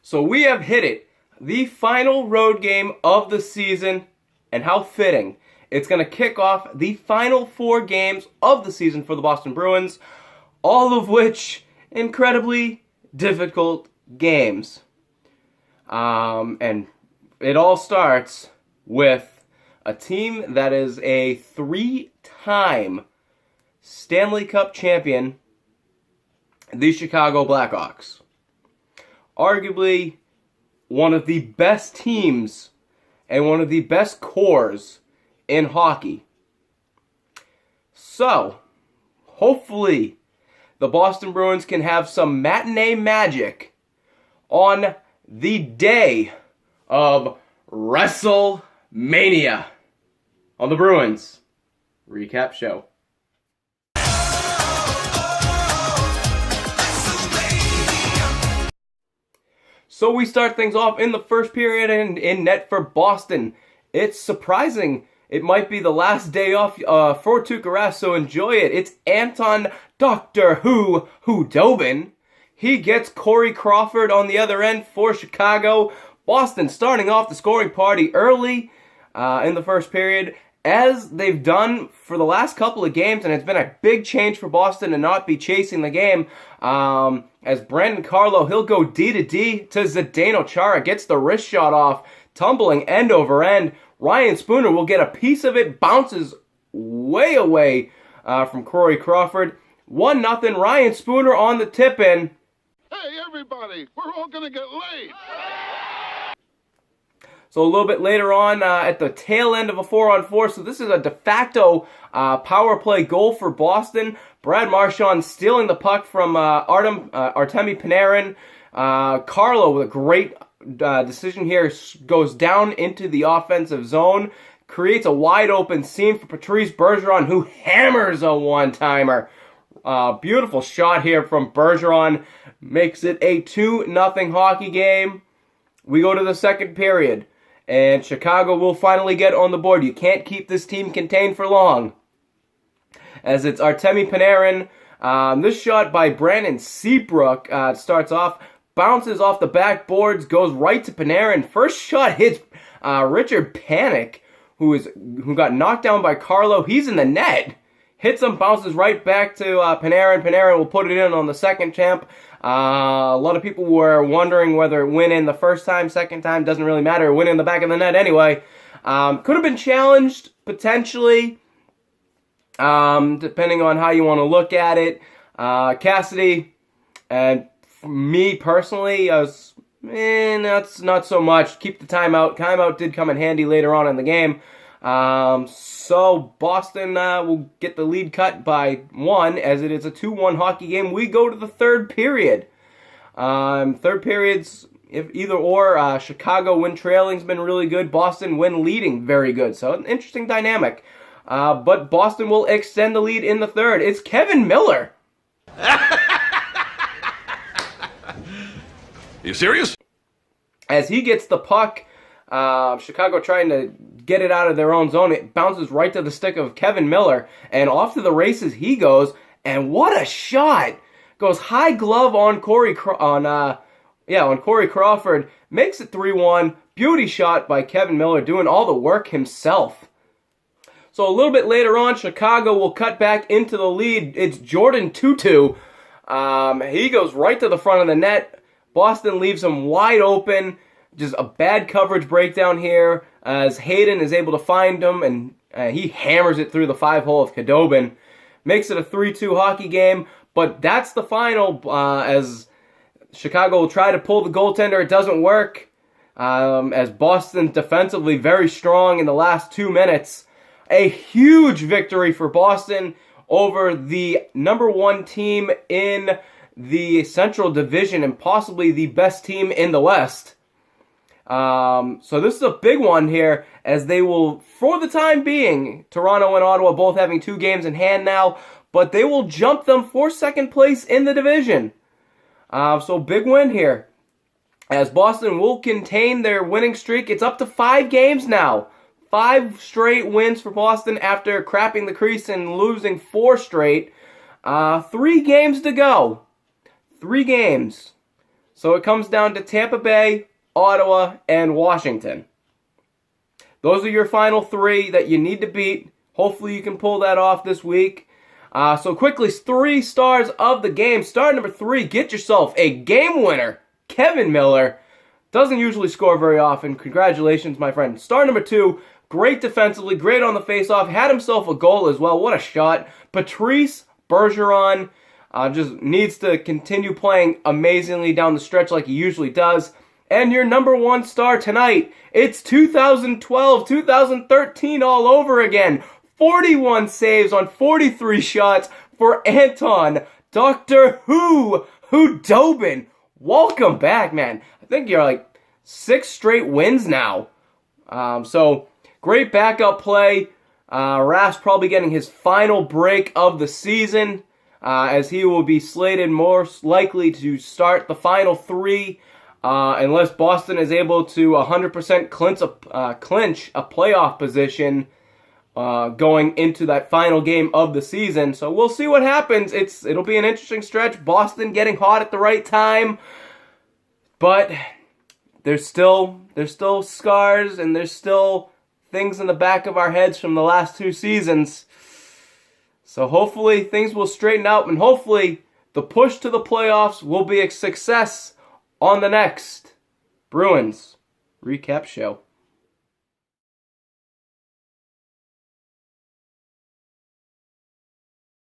So we have hit it. The final road game of the season, and how fitting. It's going to kick off the final 4 games of the season for the Boston Bruins, all of which incredibly difficult games. And it all starts with a team that is a 3-time Stanley Cup champion, the Chicago Blackhawks. Arguably one of the best teams and one of the best cores in hockey. So, hopefully, the Boston Bruins can have some matinee magic on the day of WrestleMania on the Bruins Recap Show. So we start things off in the first period and in net for Boston. It's surprising. It might be the last day off for Tuukka Rask, so enjoy it. It's Anton Doctor Who Hudobin. He gets Corey Crawford on the other end for Chicago. Boston starting off the scoring party early in the first period, as they've done for the last couple of games, and it's been a big change for Boston to not be chasing the game. As Brandon Carlo, he'll go D to D to Zdeno Chara, gets the wrist shot off, tumbling end over end. Ryan Spooner will get a piece of it, bounces way away from Corey Crawford. 1-0, Ryan Spooner on the tip-in. Hey, everybody, we're all going to get laid. So a little bit later on, at the tail end of a 4-on-4, so this is a de facto power play goal for Boston. Brad Marchand stealing the puck from Artemi Panarin. Carlo with a great decision here, goes down into the offensive zone, creates a wide open seam for Patrice Bergeron, who hammers a one-timer. Beautiful shot here from Bergeron, makes it a 2-0 hockey game. We go to the second period, and Chicago will finally get on the board. You can't keep this team contained for long, as it's Artemi Panarin. This shot by Brandon Seabrook starts off, bounces off the backboards, goes right to Panarin. First shot hits Richard Panik, who got knocked down by Carlo. He's in the net. Hits him, bounces right back to Panarin. Panarin will put it in on the second champ. A lot of people were wondering whether it went in the first time, second time, doesn't really matter. It went in the back of the net anyway. Could have been challenged, potentially, depending on how you want to look at it. Cassidy, and me personally, I was, that's not so much. Keep the timeout. Timeout did come in handy later on in the game. So Boston will get the lead cut by 1, as it is a 2-1 hockey game. We go to the third period. Third period's if either or. Chicago win trailing's been really good. Boston win leading very good. So an interesting dynamic. But Boston will extend the lead in the third. It's Kevin Miller. You serious? As he gets the puck, Chicago trying to get it out of their own zone. It bounces right to the stick of Kevin Miller, and off to the races he goes. And what a shot! Goes high glove on Corey Crawford. Makes it 3-1. Beauty shot by Kevin Miller, doing all the work himself. So a little bit later on, Chicago will cut back into the lead. It's Jordan Tutu. He goes right to the front of the net. Boston leaves him wide open. Just a bad coverage breakdown here, as Hayden is able to find him, and he hammers it through the 5-hole of Khudobin. Makes it a 3-2 hockey game, but that's the final, as Chicago will try to pull the goaltender. It doesn't work, as Boston defensively very strong in the last 2 minutes. A huge victory for Boston over the number 1 team in the Central Division, and possibly the best team in the West. So this is a big one here, as they will, for the time being, Toronto and Ottawa both having 2 games in hand now, but they will jump them for second place in the division. So big win here, as Boston will contain their winning streak. It's up to 5 games now. 5 straight wins for Boston after crapping the crease and losing 4 straight. 3 games to go. 3 games. So it comes down to Tampa Bay, Ottawa, and Washington. Those are your final 3 that you need to beat. Hopefully you can pull that off this week. So quickly, 3 stars of the game. Star number 3, get yourself a game winner. Kevin Miller. Doesn't usually score very often. Congratulations, my friend. Star number 2, great defensively, great on the faceoff. Had himself a goal as well. What a shot. Patrice Bergeron just needs to continue playing amazingly down the stretch like he usually does. And your number 1 star tonight, it's 2012, 2013 all over again. 41 saves on 43 shots for Anton Dr. Hudobin. Welcome back, man. I think you're like 6 straight wins now. So great backup play. Raff's probably getting his final break of the season, as he will be slated most likely to start the final 3, unless Boston is able to 100% clinch a playoff position going into that final game of the season. So we'll see what happens. It'll be an interesting stretch. Boston getting hot at the right time, but there's still scars, and there's still things in the back of our heads from the last 2 seasons. So hopefully things will straighten out, and hopefully the push to the playoffs will be a success on the next Bruins Recap Show.